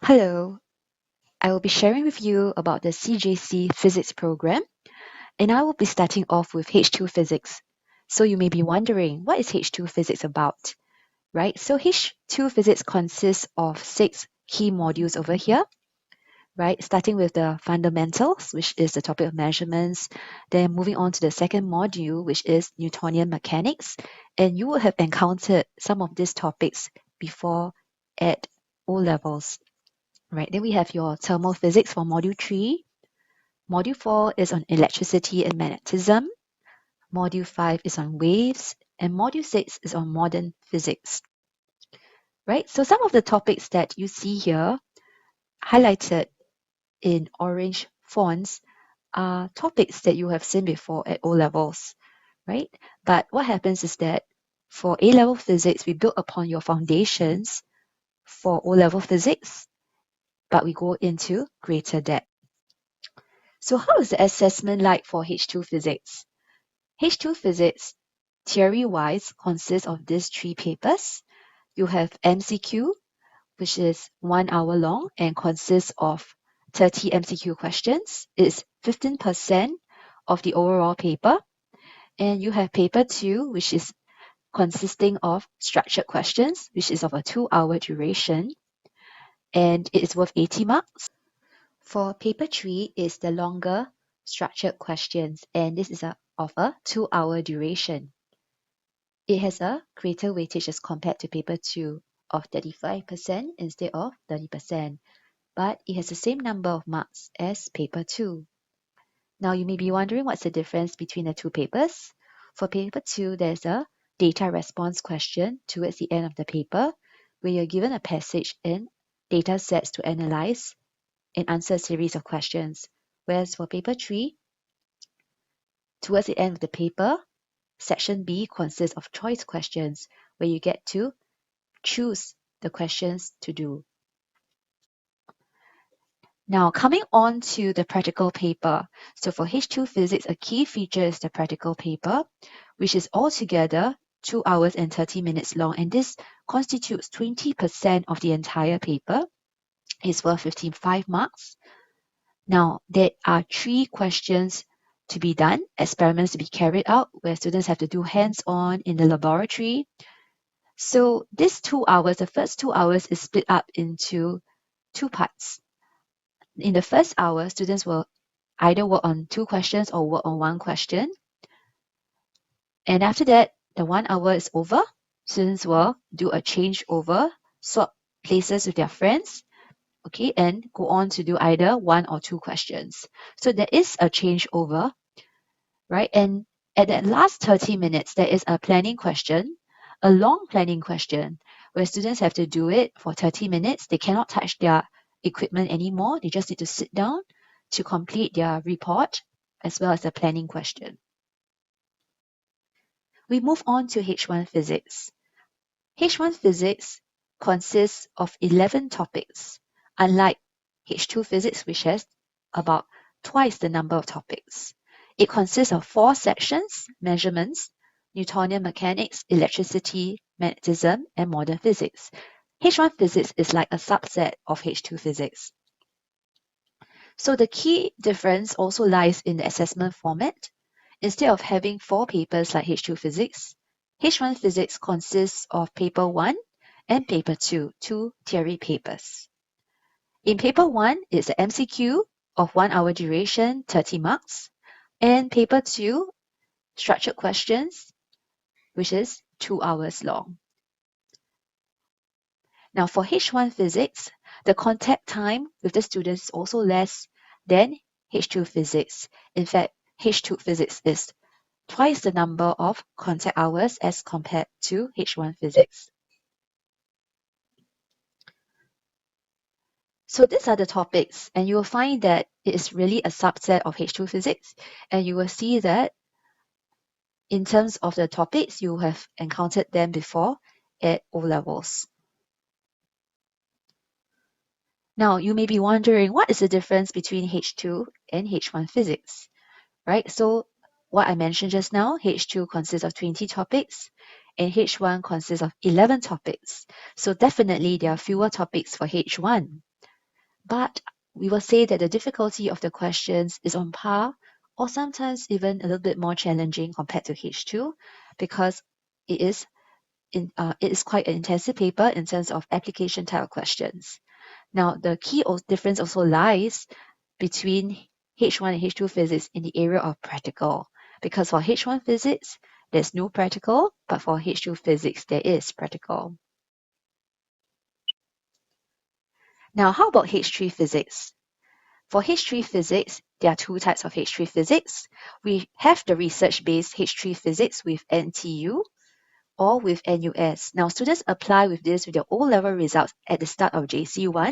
Hello, I will be sharing with you about the CJC physics program, and I will be starting off with H2 physics. So you may be wondering, what is H2 physics about, right? So H2 physics consists of 6 key modules over here, right? Starting with the fundamentals, which is the topic of measurements, then moving on to the second module, which is Newtonian mechanics, and you will have encountered some of these topics before at O levels. Right, then we have your thermal physics for module 3. Module 4 is on electricity and magnetism. Module 5 is on waves. And module 6 is on modern physics. Right, so some of the topics that you see here highlighted in orange fonts are topics that you have seen before at O levels, right? But what happens is that for A level physics, we build upon your foundations for O level physics, but we go into greater depth. So how is the assessment like for H2 physics? H2 physics, theory-wise, consists of these 3 papers. You have MCQ, which is 1 hour long and consists of 30 MCQ questions. It's 15% of the overall paper. And you have paper 2, which is consisting of structured questions, which is of a 2-hour duration, and it is worth 80 marks. For paper 3 is the longer structured questions, and this is of a 2-hour duration. It has a greater weightage as compared to paper 2 of 35% instead of 30%, but it has the same number of marks as paper 2. Now you may be wondering what's the difference between the two papers. For paper 2, there's a data response question towards the end of the paper, where you're given a passage and data sets to analyze and answer a series of questions. Whereas for paper 3, towards the end of the paper, section B consists of choice questions, where you get to choose the questions to do. Now, coming on to the practical paper. So for H2 physics, a key feature is the practical paper, which is altogether 2 hours and 30 minutes long, and this constitutes 20% of the entire paper. It's worth 55 marks. Now, there are 3 questions to be done, experiments to be carried out, where students have to do hands-on in the laboratory. So these 2 hours, the first 2 hours is split up into 2 parts. In the first hour, students will either work on 2 questions or work on 1 question. And after that, the 1 hour is over. Students will do a changeover, swap places with their friends, okay, and go on to do either 1 or 2 questions. So there is a changeover, right? And at that last 30 minutes, there is a planning question, a long planning question, where students have to do it for 30 minutes. They cannot touch their equipment anymore. They just need to sit down to complete their report as well as the planning question. We move on to H1 physics. H1 physics consists of 11 topics, unlike H2 physics, which has about twice the number of topics. It consists of 4 sections: measurements, Newtonian mechanics, electricity, magnetism, and modern physics. H1 physics is like a subset of H2 physics. So the key difference also lies in the assessment format. Instead of having 4 papers like H2 physics, H1 physics consists of paper 1 and paper 2, 2 theory papers. In paper 1, it's an MCQ of 1 hour duration, 30 marks, and paper 2, structured questions, which is 2 hours long. Now for H1 physics, the contact time with the students is also less than H2 physics. In fact, H2 physics is twice the number of contact hours as compared to H1 physics. So these are the topics, and you will find that it is really a subset of H2 physics, and you will see that in terms of the topics, you have encountered them before at O levels. Now, you may be wondering, what is the difference between H2 and H1 physics, right? So what I mentioned just now, H2 consists of 20 topics and H1 consists of 11 topics. So definitely there are fewer topics for H1. but we will say that the difficulty of the questions is on par or sometimes even a little bit more challenging compared to H2 because it is it is quite an intensive paper in terms of application type of questions. Now, the key difference also lies between H1 and H2 physics in the area of practical. Because for H1 physics, there's no practical, but for H2 physics, there is practical. Now, how about H3 physics? For H3 physics, there are two types of H3 physics. We have the research-based H3 physics with NTU or with NUS. Now, students apply with this with their O-level results at the start of JC1,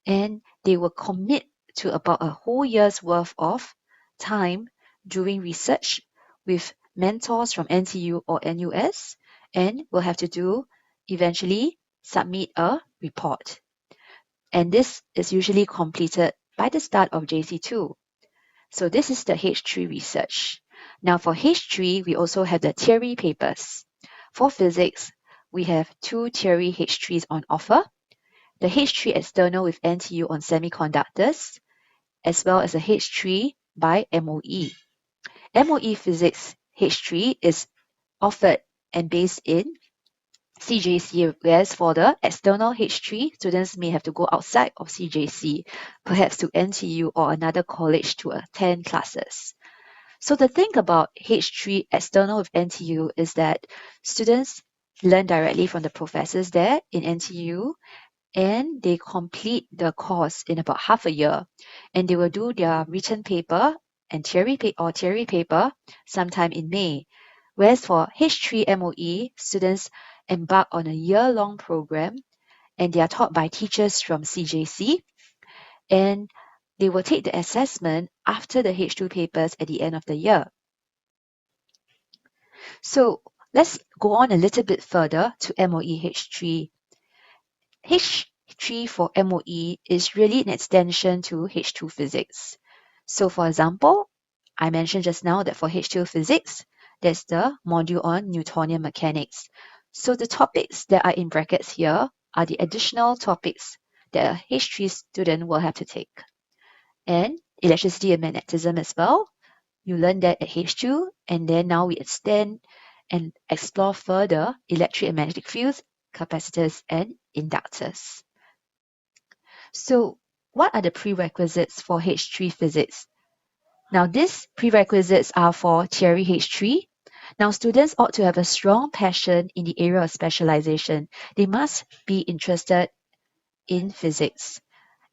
and they will commit to about a whole year's worth of time doing research with mentors from NTU or NUS, and will have to do eventually submit a report. And this is usually completed by the start of JC2. So this is the H3 research. Now for H3, we also have the theory papers. For physics, we have two theory H3s on offer. The H3 external with NTU on semiconductors, as well as a H3 by MOE. MOE Physics H3 is offered and based in CJC, whereas for the external H3, students may have to go outside of CJC, perhaps to NTU or another college to attend classes. So the thing about H3 external with NTU is that students learn directly from the professors there in NTU, and they complete the course in about half a year, and they will do their written paper and theory paper sometime in May. Whereas for H3 MOE, students embark on a year-long program, and they are taught by teachers from CJC, and they will take the assessment after the H2 papers at the end of the year. So let's go on a little bit further to MOE H3. H3 for MOE is really an extension to H2 physics. So for example, I mentioned just now that for H2 physics, there's the module on Newtonian mechanics. So the topics that are in brackets here are the additional topics that a H3 student will have to take. And electricity and magnetism as well. You learn that at H2, and then now we extend and explore further electric and magnetic fields, capacitors, and inductors. So what are the prerequisites for H3 physics? Now these prerequisites are for theory H3. Now students ought to have a strong passion in the area of specialization. They must be interested in physics,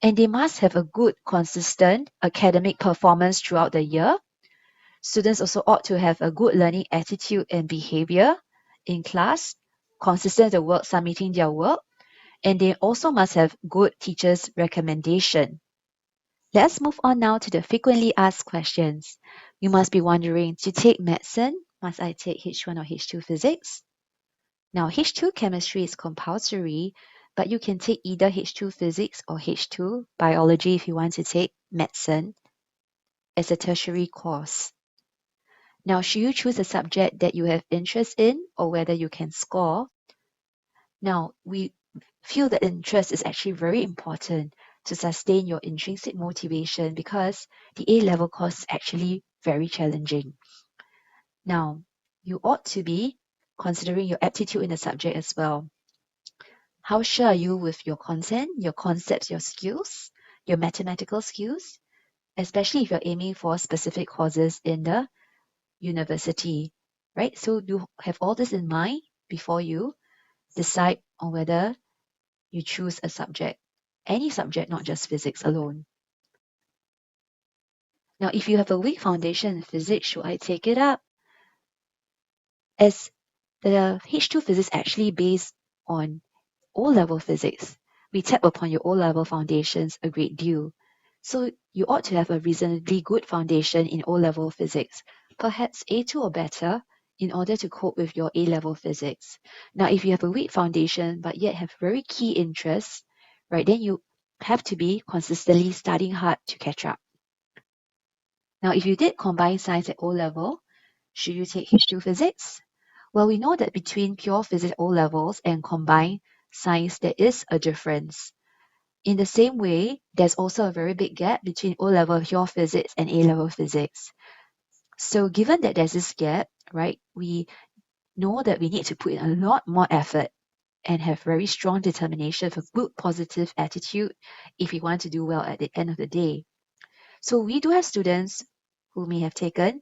and they must have a good, consistent academic performance throughout the year. Students also ought to have a good learning attitude and behavior in class, consistent the work, submitting their work, and they also must have good teachers' recommendation. Let's move on now to the frequently asked questions. You must be wondering, to take medicine, must I take H1 or H2 physics? Now, H2 chemistry is compulsory, but you can take either H2 physics or H2 biology if you want to take medicine as a tertiary course. Now, should you choose a subject that you have interest in or whether you can score? Now, we feel that interest is actually very important to sustain your intrinsic motivation because the A-level course is actually very challenging. Now, you ought to be considering your aptitude in the subject as well. How sure are you with your content, your concepts, your skills, your mathematical skills, especially if you're aiming for specific courses in the university, right? So you have all this in mind before you decide on whether you choose a subject, any subject, not just physics alone. Now, if you have a weak foundation in physics, should I take it up? As the H2 physics actually based on O-level physics, we tap upon your O-level foundations a great deal. So you ought to have a reasonably good foundation in O-level physics, perhaps A2 or better, in order to cope with your A-level physics. Now, if you have a weak foundation but yet have very key interests, right, then you have to be consistently studying hard to catch up. Now, if you did combined science at O-level, should you take H2 physics? Well, we know that between pure physics O-levels and combined science, there is a difference. In the same way, there's also a very big gap between O-level pure physics and A-level physics. So given that there's this gap, right, we know that we need to put in a lot more effort and have very strong determination for good positive attitude if we want to do well at the end of the day. So we do have students who may have taken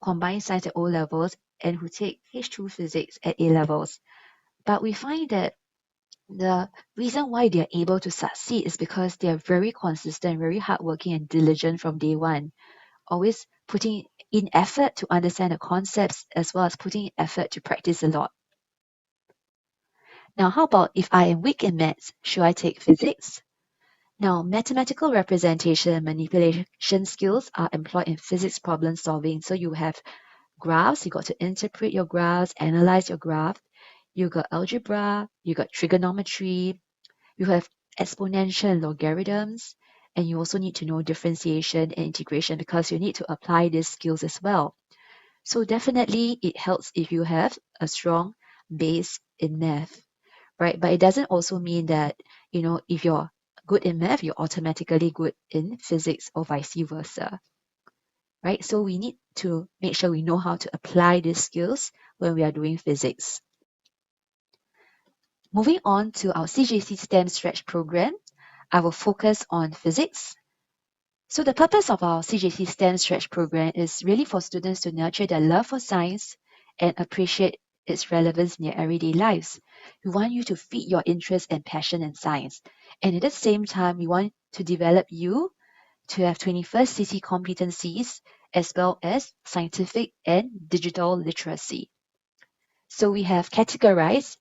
combined science at O levels and who take H2 physics at A levels. But we find that the reason why they are able to succeed is because they are very consistent, very hardworking and diligent from day one, always putting in effort to understand the concepts as well as putting in effort to practice a lot. Now, how about if I am weak in maths, should I take physics? Now, mathematical representation and manipulation skills are employed in physics problem solving. So you have graphs, you got to interpret your graphs, analyze your graph. You got algebra, you got trigonometry, you have exponential and logarithms, and you also need to know differentiation and integration because you need to apply these skills as well. So definitely it helps if you have a strong base in math, right? But it doesn't also mean that, if you're good in math, you're automatically good in physics or vice versa, right? So we need to make sure we know how to apply these skills when we are doing physics. Moving on to our CJC STEM Stretch program, I will focus on physics. So the purpose of our CJC STEM Stretch program is really for students to nurture their love for science and appreciate its relevance in their everyday lives. We want you to feed your interest and passion in science. And at the same time, we want to develop you to have 21st CC competencies as well as scientific and digital literacy. So we have categorized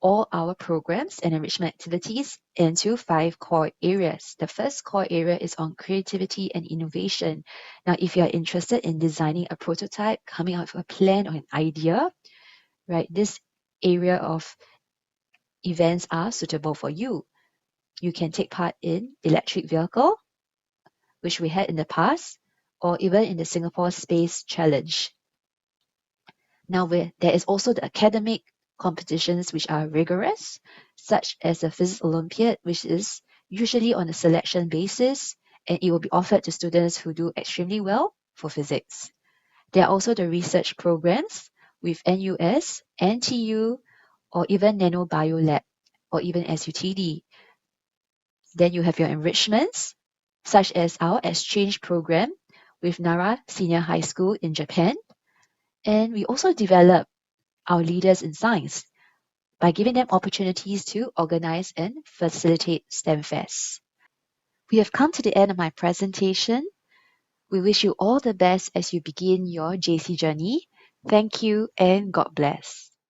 all our programs and enrichment activities into 5 core areas. The first core area is on creativity and innovation. Now, if you are interested in designing a prototype, coming up with a plan or an idea, right, this area of events are suitable for you. You can take part in electric vehicle, which we had in the past, or even in the Singapore Space Challenge. Now, there is also the academic competitions which are rigorous, such as the Physics Olympiad, which is usually on a selection basis, and it will be offered to students who do extremely well for physics. There are also the research programs with NUS, NTU, or even NanoBio Lab, or even SUTD. Then you have your enrichments, such as our exchange program with Nara Senior High School in Japan. And we also develop our leaders in science by giving them opportunities to organize and facilitate STEM fests. We have come to the end of my presentation. We wish you all the best as you begin your JC journey. Thank you and God bless.